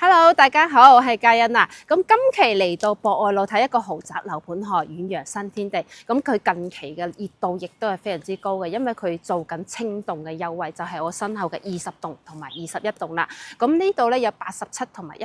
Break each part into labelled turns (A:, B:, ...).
A: Hello，大家好，我係嘉欣啊。咁今期嚟到博愛路睇一個豪宅樓盤河遠洋新天地。咁佢近期嘅熱度亦都係非常之高嘅，因為佢做緊清棟嘅優惠，就係我身後嘅20棟同埋21棟啦。咁呢度咧有87同埋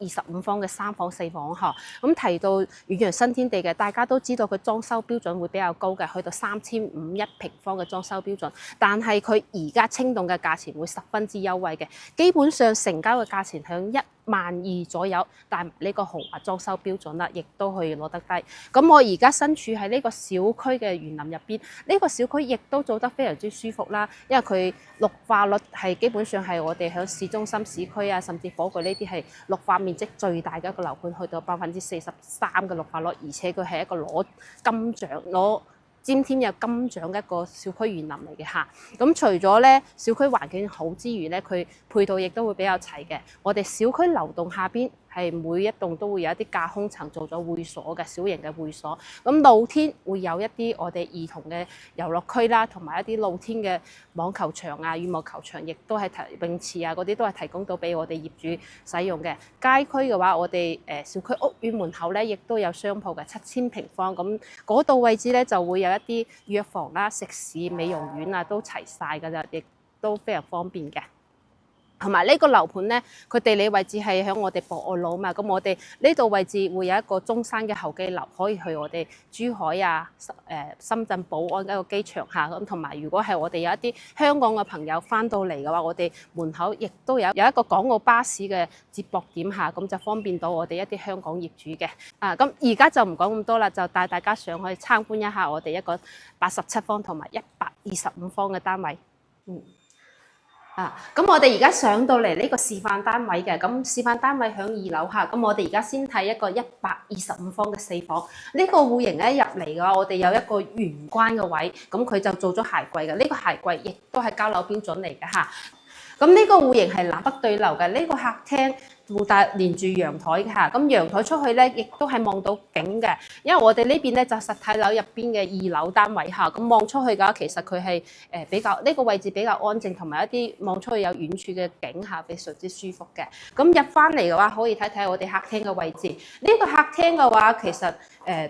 A: 125方嘅3房4房呵。咁提到遠洋新天地嘅，大家都知道佢裝修標準會比較高嘅，去到3500一平方嘅裝修標準。但係佢而家清棟嘅價錢會十分之優惠嘅，基本上成交嘅價錢響12000左右，但呢個豪華裝修標準啦，亦都可以攞得低。咁我而家身處喺呢個小區嘅園林入邊，呢個小區亦都做得非常之舒服啦，因為佢綠化率係基本上係我哋喺市中心市區啊，甚至火炬呢啲係綠化面積最大嘅一個樓盤，去到43%嘅綠化率，而且佢係一個攞金獎攞尖添有金獎嘅一個小區園林嚟嘅嚇。咁除咗咧小區環境好之餘咧，佢配套亦都會比較齊嘅。我哋小區流動下邊係每一棟都會有一啲架空層做咗會所嘅小型嘅會所。咁露天會有一啲我哋兒童嘅遊樂區啦，同埋一啲露天嘅網球場啊、羽毛球場，亦都係泳池啊嗰啲都係提供到俾我哋業主使用嘅。街區嘅話，我哋小區屋苑門口咧，亦都有商鋪嘅7000平方，咁嗰度位置咧就會有一啲藥房啦、食肆、美容院啊都齊晒㗎啦，亦都非常方便嘅。同埋呢個樓盤咧，佢地理位置係喺我哋博愛路啊嘛，咁我哋呢度位置會有一個中山嘅候機樓，可以去我哋珠海啊、深圳寶安嘅一個機場下咁。同埋如果係我哋有一啲香港嘅朋友翻到嚟嘅話，我哋門口亦都有一個港澳巴士嘅接駁點下，咁就方便到我哋一啲香港業主嘅。咁而家就唔講咁多啦，就帶大家上去參觀一下我哋一個87方同埋125方嘅單位。咁我哋而家上到嚟呢個示範單位嘅，咁示範單位響2樓下，咁我哋而家先睇一個125方嘅4房。呢個戶型咧入嚟嘅話，我哋有一個玄關嘅位，咁佢就做咗鞋櫃嘅，呢個鞋櫃亦都係交樓標準嚟嘅嚇。咁呢個戶型係南北對流嘅，呢個客廳附帶連住陽台嘅嚇，咁陽台出去咧，亦都係望到景嘅。因為我哋呢邊咧就實體樓入邊嘅2樓單位嚇，咁望出去嘅話，其實佢係比較呢個位置比較安靜，同埋一啲望出去有遠處嘅景嚇，非常之舒服嘅。咁入翻嚟嘅話，可以睇睇我哋客廳嘅位置。呢個客廳嘅話，其實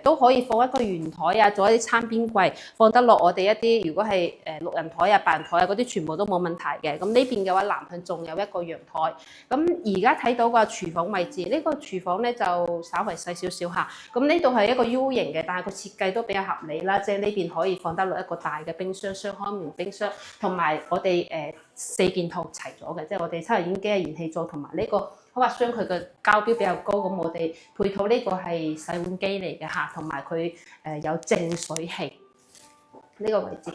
A: 都可以放一個圓台啊，做一啲餐邊櫃，放得落我哋一啲如果係6人台啊、8人台啊嗰啲，全部都冇問題嘅。咁呢邊嘅話，南向仲有一個陽台。咁而家睇到個廚房位置，呢個廚房咧就稍為細少少嚇。咁呢度係一個 U 型嘅，但係個設計都比較合理啦。即係呢邊可以放得落一個大嘅冰箱、雙開門冰箱，同埋我哋4件套齊咗嘅，即係我哋抽油煙機、燃氣灶同埋呢個開發商佢嘅交標比較高，咁我哋配套呢個係洗碗機嚟嘅嚇，同埋佢有淨水器呢個位置，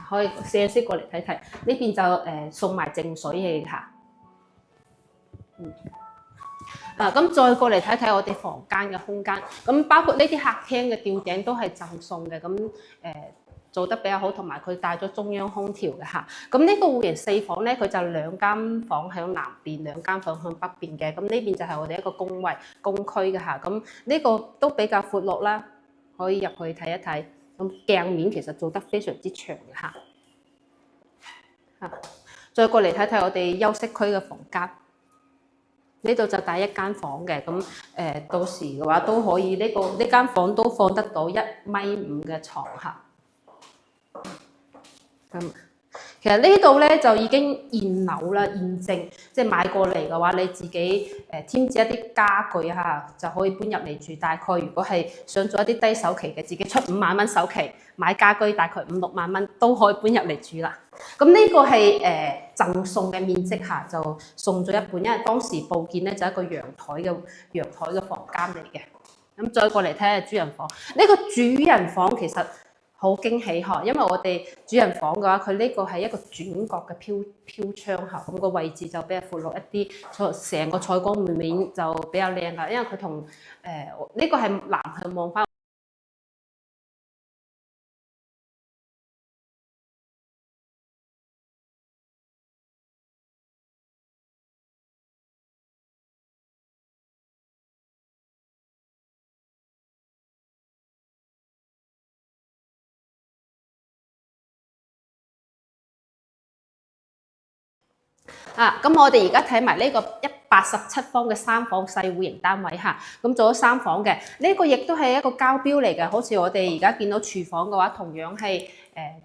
A: 可以試一試過嚟睇睇。呢邊就送埋淨水器嚇。咁再過嚟睇睇我哋房間嘅空間，咁包括呢啲客廳嘅吊頂都係贈送嘅，咁做得比較好，同埋佢帶咗中央空調嘅嚇。咁呢個戶型4房咧，佢就2間房響南邊，2間房響北邊嘅。咁呢邊就係我哋一個公位公區嘅嚇。咁呢個都比較闊落啦，可以入去睇一睇。咁鏡面其實做得非常之長嘅嚇。再過嚟睇睇我哋休息區嘅房間。呢度就第1間房嘅，咁到時嘅話都可以呢間房都放得到1.5米嘅床嚇。咁其實呢度咧就已經現樓啦，現證，即係買過嚟嘅話，你自己添置一啲家具嚇，就可以搬入嚟住。大概如果係想做一啲低首期嘅，自己出5萬蚊首期買家居，大概5-6萬蚊都可以搬入嚟住啦。咁呢個係贈送嘅面積下就送咗一半，因為當時報建咧就一個陽台嘅房間嚟嘅。咁再過嚟睇下主人房，呢個主人房其實好驚喜呵，因為我哋主人房嘅話，佢呢個係一個轉角嘅飄窗嚇，咁個位置就比較闊落一啲，成個採光面就比較靚啦。因為佢同呢個係南向望翻。咁我哋而家睇埋呢個187方嘅3房細戶型單位嚇，咁做咗3房嘅，呢個亦都係一個交標嚟嘅，好似我哋而家見到廚房嘅話，同樣係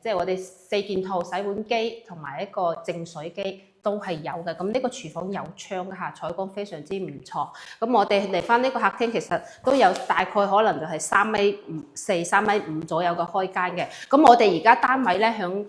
A: 即係我哋4件套洗碗機同埋一個淨水機都係有嘅。咁呢個廚房有窗嘅嚇，採光非常之唔錯。咁我哋嚟翻呢個客廳，其實都有大概可能就係3.4米、3.5米左右嘅開間嘅。咁我哋而家單位咧響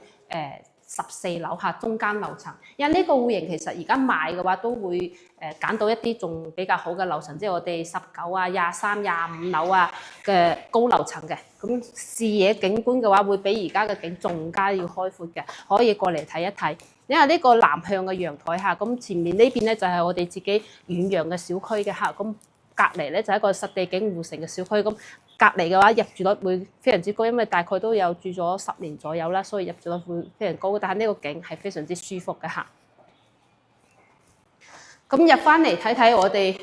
A: 14樓下中間樓層，因為呢個戶型其實而家賣嘅話都會揀到一啲仲比較好嘅樓層，即係我哋19啊、23、25樓啊嘅高樓層嘅。咁視野景觀嘅話，會比而家嘅景仲加要開闊嘅，可以過嚟睇一睇。因為呢個南向嘅陽台下，咁前面呢邊咧就係我哋自己遠洋嘅小區嘅嚇，咁隔離咧就係一個實地景互成嘅小區咁。隔離嘅話，入住率會非常之高，因為大概都有住咗10年左右啦，所以入住率會非常高。但係呢個景係非常之舒服嘅嚇。咁入翻嚟睇睇我哋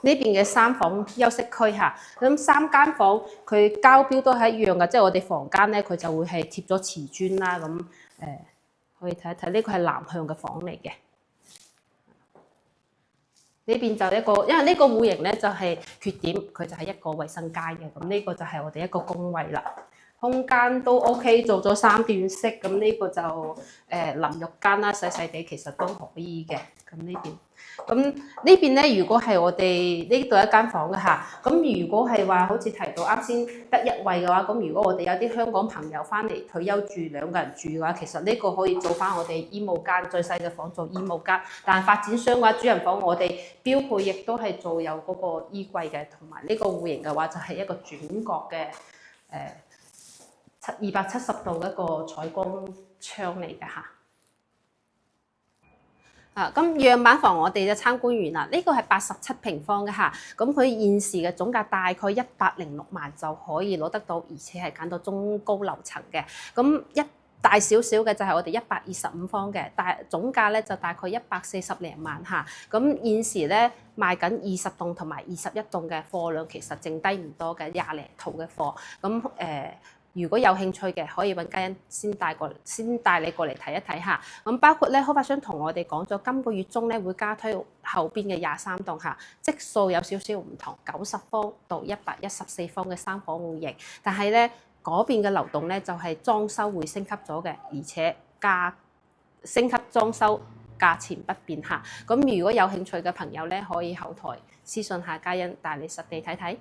A: 呢邊嘅3房休息區嚇，咁3間房佢交標都係一樣嘅，即係我哋房間咧佢就會係貼咗瓷磚啦，咁可以睇一睇，呢個係南向嘅房嚟嘅。呢邊就一個，因為呢個戶型咧就係缺點，佢就係一個衞生間嘅，咁呢個就係我哋一個工位啦。空間都 OK，做咗3段式，咁呢個就淋浴間啦，細細地其實都可以嘅。咁呢邊咧，如果係我哋呢度一間房嘅嚇，咁如果係話好似提到啱先得1位嘅話，咁如果我哋有啲香港朋友翻嚟退休住2個人住嘅話，其實呢個可以做翻我哋衣帽間最細嘅房做衣帽間。但係發展商嘅話，主人房我哋標配亦都係做有嗰個衣櫃嘅，同埋呢個戶型嘅話就係一個轉角嘅270度嘅一個採光窗嚟嘅嚇。咁樣板房我哋就參觀完啦，呢個係87平方嘅嚇，咁佢現時嘅總價大概106萬就可以攞得到，而且係揀到中高樓層嘅。咁大少少嘅就係我哋125方嘅，總價咧就大概140零萬嚇。咁現時咧賣緊20棟同埋21棟嘅貨量，其實剩低唔多嘅20零套嘅貨。咁如果有興趣嘅，可以揾家欣先帶你過嚟睇一睇下。咁包括咧，開發商同我哋講咗，今個月中咧會加推後邊嘅23棟嚇，積數有少少唔同，90方到114方嘅3房戶型，但係咧嗰邊嘅流動咧就係裝修會升級咗嘅，而且升級裝修價錢不變嚇。咁如果有興趣嘅朋友咧，可以後台私信下家欣，帶你實地睇睇。